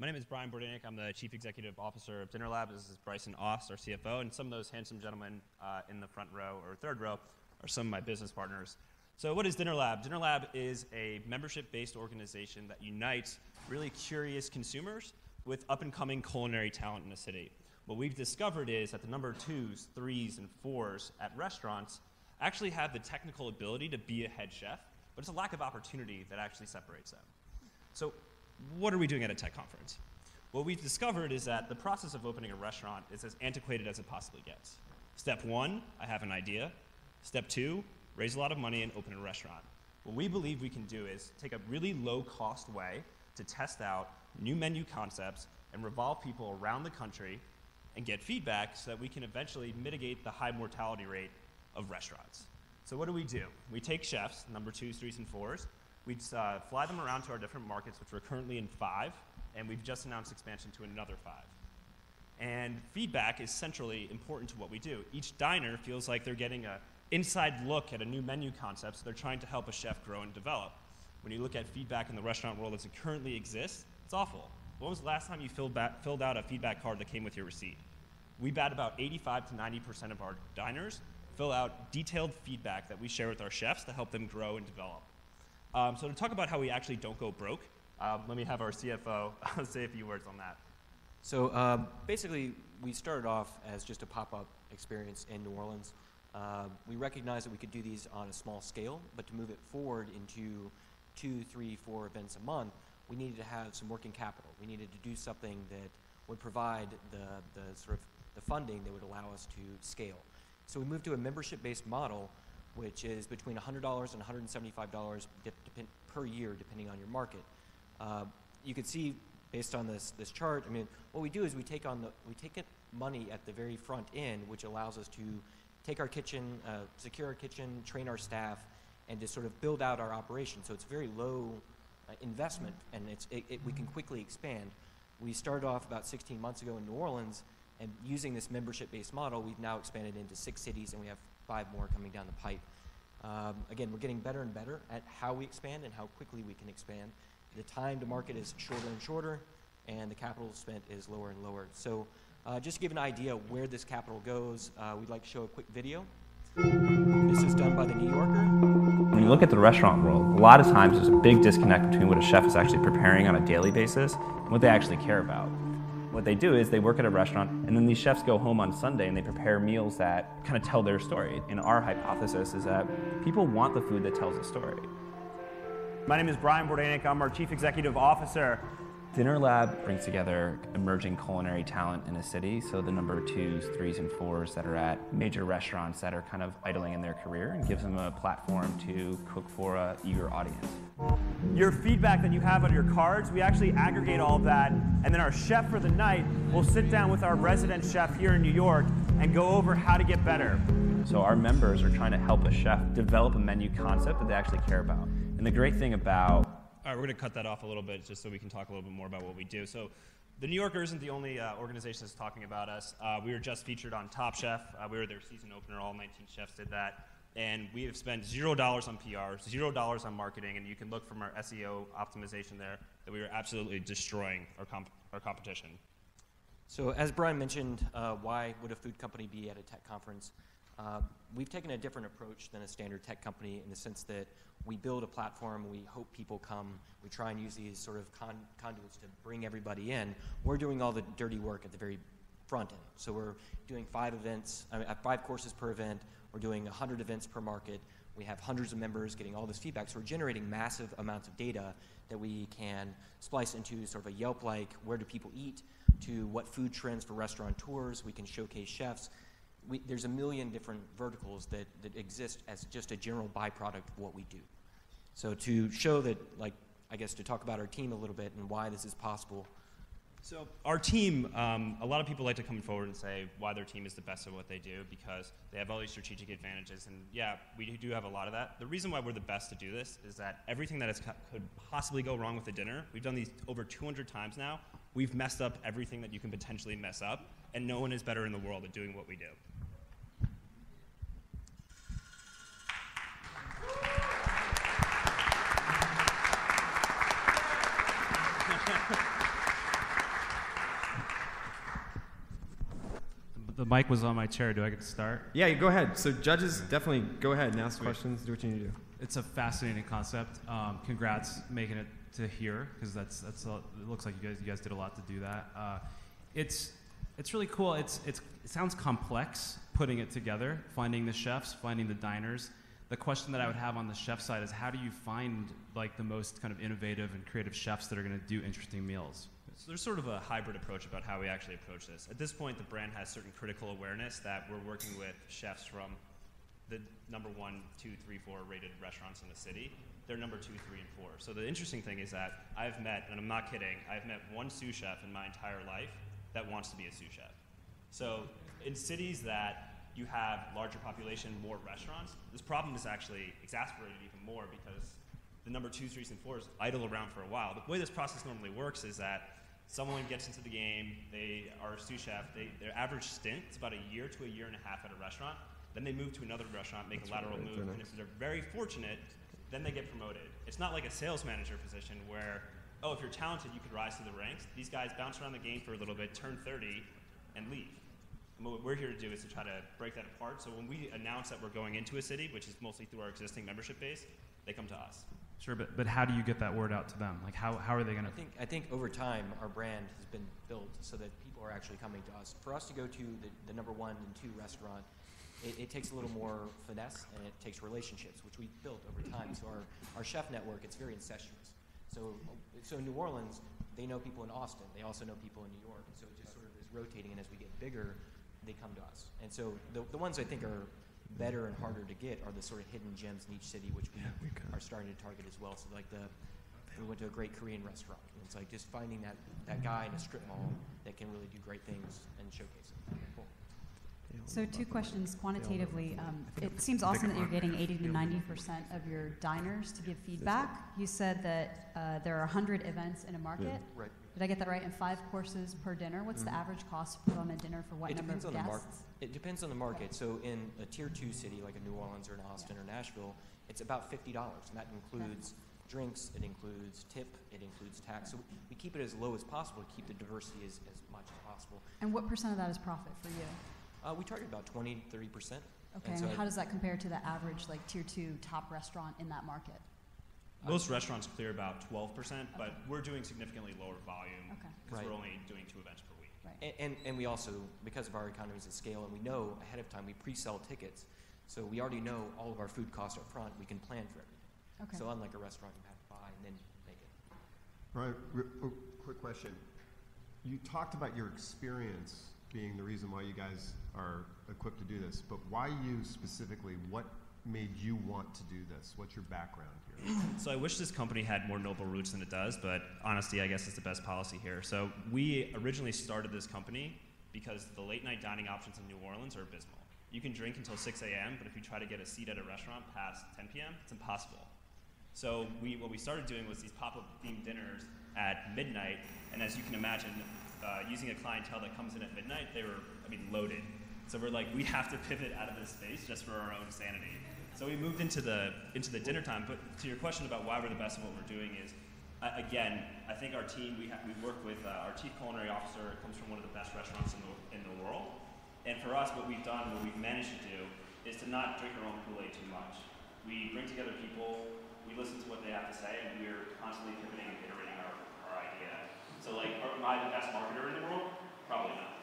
name is Brian Bordanik. I'm the Chief Executive Officer of Dinner Lab. This is Bryson Oss, our CFO, and some of those handsome gentlemen in the front row or third row are some of my business partners. So what is Dinner Lab? Dinner Lab is a membership-based organization that unites really curious consumers with up-and-coming culinary talent in the city. What we've discovered is that the number 2s, 3s, and 4s at restaurants actually have the technical ability to be a head chef, but it's a lack of opportunity that actually separates them. So what are we doing at a tech conference? What we've discovered is that the process of opening a restaurant is as antiquated as it possibly gets. Step 1, I have an idea. Step 2, raise a lot of money and open a restaurant. What we believe we can do is take a really low-cost way to test out new menu concepts and revolve people around the country and get feedback so that we can eventually mitigate the high mortality rate of restaurants. So what do? We take chefs, number 2s, 3s, and 4s. We fly them around to our different markets, which we're currently in 5, and we've just announced expansion to another 5. And feedback is centrally important to what we do. Each diner feels like they're getting an inside look at a new menu concept, so they're trying to help a chef grow and develop. When you look at feedback in the restaurant world as it currently exists, it's awful. When was the last time you filled out a feedback card that came with your receipt? We bet about 85 to 90% of our diners fill out detailed feedback that we share with our chefs to help them grow and develop. So to talk about how we actually don't go broke, let me have our CFO say a few words on that. So basically, we started off as just a pop-up experience in New Orleans. We recognized that we could do these on a small scale, but to move it forward into 2, 3, 4 events a month, we needed to have some working capital. We needed to do something that would provide the funding that would allow us to scale. So we moved to a membership-based model, which is between $100 and $175 per year, depending on your market. You can see, based on this chart, I mean, what we do is we take money at the very front end, which allows us to take our kitchen, secure our kitchen, train our staff, and to sort of build out our operation. So it's very low investment, and we can quickly expand. We started off about 16 months ago in New Orleans, and using this membership-based model, we've now expanded into 6 cities, and we have 5 more coming down the pipe. Again, we're getting better and better at how we expand and how quickly we can expand. The time to market is shorter and shorter, and the capital spent is lower and lower. So just to give an idea of where this capital goes, we'd like to show a quick video. This is done by The New Yorker. When you look at the restaurant world, a lot of times there's a big disconnect between what a chef is actually preparing on a daily basis and what they actually care about. What they do is they work at a restaurant, and then these chefs go home on Sunday and they prepare meals that kind of tell their story. And our hypothesis is that people want the food that tells a story. My name is Brian Bordanik. I'm our Chief Executive Officer. Dinner Lab brings together emerging culinary talent in a city, so the number 2s, 3s, and 4s that are at major restaurants that are kind of idling in their career, and gives them a platform to cook for an eager audience. Your feedback that you have on your cards, we actually aggregate all of that, and then our chef for the night will sit down with our resident chef here in New York and go over how to get better. So our members are trying to help a chef develop a menu concept that they actually care about. And the great thing about all right, we're going to cut that off a little bit just so we can talk a little bit more about what we do. So The New Yorker isn't the only organization that's talking about us. We were just featured on Top Chef. We were their season opener. All 19 chefs did that. And we have spent $0 on PR, $0 on marketing, and you can look from our SEO optimization there that we are absolutely destroying our competition. So as Brian mentioned, why would a food company be at a tech conference? We've taken a different approach than a standard tech company in the sense that we build a platform, we hope people come, we try and use these sort of conduits to bring everybody in. We're doing all the dirty work at the very front end. So we're doing 5 events, 5 courses per event, we're doing 100 events per market, we have hundreds of members getting all this feedback, so we're generating massive amounts of data that we can splice into sort of a Yelp-like, where do people eat, to what food trends for restaurateurs, we can showcase chefs. There's a million different verticals that exist as just a general byproduct of what we do. So to show that, like, I guess to talk about our team a little bit and why this is possible. So our team, a lot of people like to come forward and say why their team is the best at what they do because they have all these strategic advantages. And yeah, we do have a lot of that. The reason why we're the best to do this is that everything that could possibly go wrong with a dinner, we've done these over 200 times now. We've messed up everything that you can potentially mess up, and no one is better in the world at doing what we do. The mic was on my chair. Do I get to start? Yeah, you go ahead. So judges, definitely go ahead and ask questions. Do what you need to do. It's a fascinating concept. Congrats making it to here, because it looks like you guys did a lot to do that. It's really cool. It sounds complex putting it together, finding the chefs, finding the diners. The question that I would have on the chef side is, how do you find like the most kind of innovative and creative chefs that are going to do interesting meals? So there's sort of a hybrid approach about how we actually approach this. At this point, the brand has certain critical awareness that we're working with chefs from the number 1, 2, 3, 4 rated restaurants in the city. They're number 2, 3, and 4. So the interesting thing is that I've met, and I'm not kidding, I've met one sous chef in my entire life that wants to be a sous chef. So in cities that you have larger population, more restaurants, this problem is actually exacerbated even more because the number 2s, 3s, and 4s idle around for a while. The way this process normally works is that someone gets into the game, they are a sous chef, their average stint is about a year to a year and a half at a restaurant, then they move to another restaurant, make a lateral move, and if they're very fortunate, then they get promoted. It's not like a sales manager position where, oh, if you're talented, you could rise through the ranks. These guys bounce around the game for a little bit, turn 30, and leave. And what we're here to do is to try to break that apart. So when we announce that we're going into a city, which is mostly through our existing membership base, they come to us. Sure, but how do you get that word out to them? Like, how are they going to? I think over time, our brand has been built so that people are actually coming to us. For us to go to the number 1 and 2 restaurant, it takes a little more finesse, and it takes relationships, which we built over time. So our chef network, it's very incestuous. So in New Orleans, they know people in Austin. They also know people in New York. And so it just sort of is rotating, and as we get bigger, they come to us. And so the ones I think are better and harder to get are the sort of hidden gems in each city, which we are starting to target as well. So like we went to a great Korean restaurant. And it's like just finding that guy in a strip mall that can really do great things and showcase it. Cool. So 2 questions quantitatively. It seems awesome that you're getting 80 to 90% of your diners to give feedback. You said that there are 100 events in a market. Yeah. Right. Did I get that right? And 5 courses per dinner. What's the average cost to put on a dinner for what number of guests? It depends on the market. So in a tier 2 city like a New Orleans or an Austin or Nashville, it's about $50, and that includes drinks, it includes tip, it includes tax. So we keep it as low as possible to keep the diversity as much as possible. And what % of that is profit for you? We target about 20, 30%. Okay, and how does that compare to the average like tier 2 top restaurant in that market? Most restaurants clear about 12%, but we're doing significantly lower volume because we're only doing 2 events per week. Right. And we also, because of our economies of scale, and we know ahead of time, we pre-sell tickets, so we already know all of our food costs up front. We can plan for everything. Okay. So unlike a restaurant, you have to buy and then make it. Right. Quick question. You talked about your experience being the reason why you guys are equipped to do this, but why you specifically? What made you want to do this? What's your background here? So I wish this company had more noble roots than it does, but honesty, I guess, is the best policy here. So we originally started this company because the late night dining options in New Orleans are abysmal. You can drink until 6 a.m., but if you try to get a seat at a restaurant past 10 p.m., it's impossible. So what we started doing was these pop-up themed dinners at midnight, and as you can imagine, using a clientele that comes in at midnight, they were, loaded. So we're like, we have to pivot out of this space just for our own sanity. So we moved into the dinner time. But to your question about why we're the best at what we're doing is, again, I think our team, we work with our chief culinary officer, comes from one of the best restaurants in the world. And for us, what we've managed to do is to not drink our own Kool-Aid too much. We bring together people, we listen to what they have to say, and we're constantly pivoting and iterating our idea. So am I the best marketer in the world? Probably not.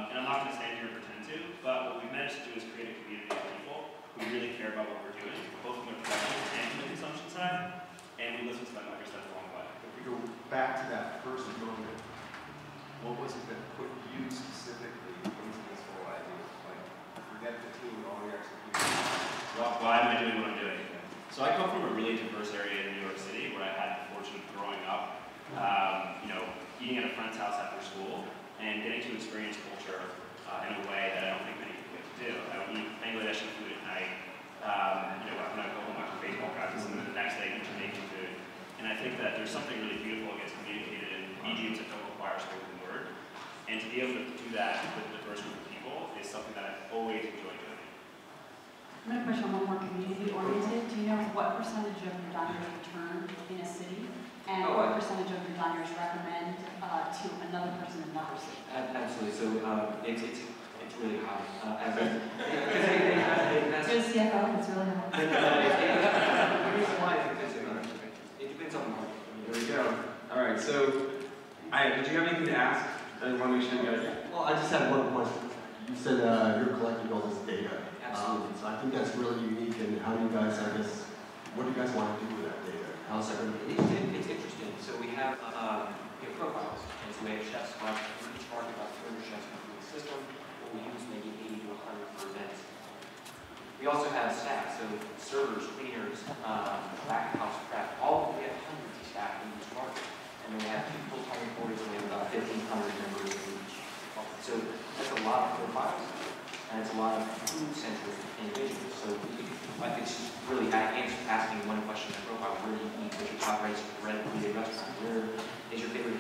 And I'm not going to stand here and pretend to, but what we've managed to do is create a community of people who really care about what we're doing, both from the production and from the consumption side, and we listen to them, like I said, along the way. If we go back to that first moment, what was it that put you specifically into this whole idea? Forget the team and all the execution. Well, why am I doing what I'm doing? So I come from a really diverse area in New York City where I had the fortune of growing up, eating at a friend's house after school, and getting to experience culture in a way that I don't think many people get to do. I would eat Bangladeshi food at night, when I go home after baseball practice, and then the next day eat Jamaican food. And I think that there's something really beautiful that gets communicated in mediums that don't require spoken word. And to be able to do that with a diverse group of people is something that I've always enjoyed doing. I'm going to push on one more community-oriented. Do you know what percentage of your diners return in a city? And what percentage of your diners recommend to another person in another city? Absolutely. So it's It's really high. That's You're the CFO, it's really hard. the reason why is because it depends on the market. There we go. All right, so, did you have anything to ask? I want to make sure you guys. Well, I just have one question. You said you're collecting all this data. Absolutely. So I think that's really unique. And how do you guys, I guess, what do you guys want to do with that data? How's that going to be? It's interesting. So we have profiles, and so we have chefs. In each market, about 200 chefs come through the system. What we use maybe 80 to 100 per event. We also have staff, so servers, cleaners, back of house prep. We have hundreds of staff in each market, and then we have 2 full-time employees, and we have about 1,500 members of each. So that's a lot of profiles, and it's a lot of food-centric individuals. So I think it's really asking one question in profile: where do you eat? What's your top rated restaurant? Where is your favorite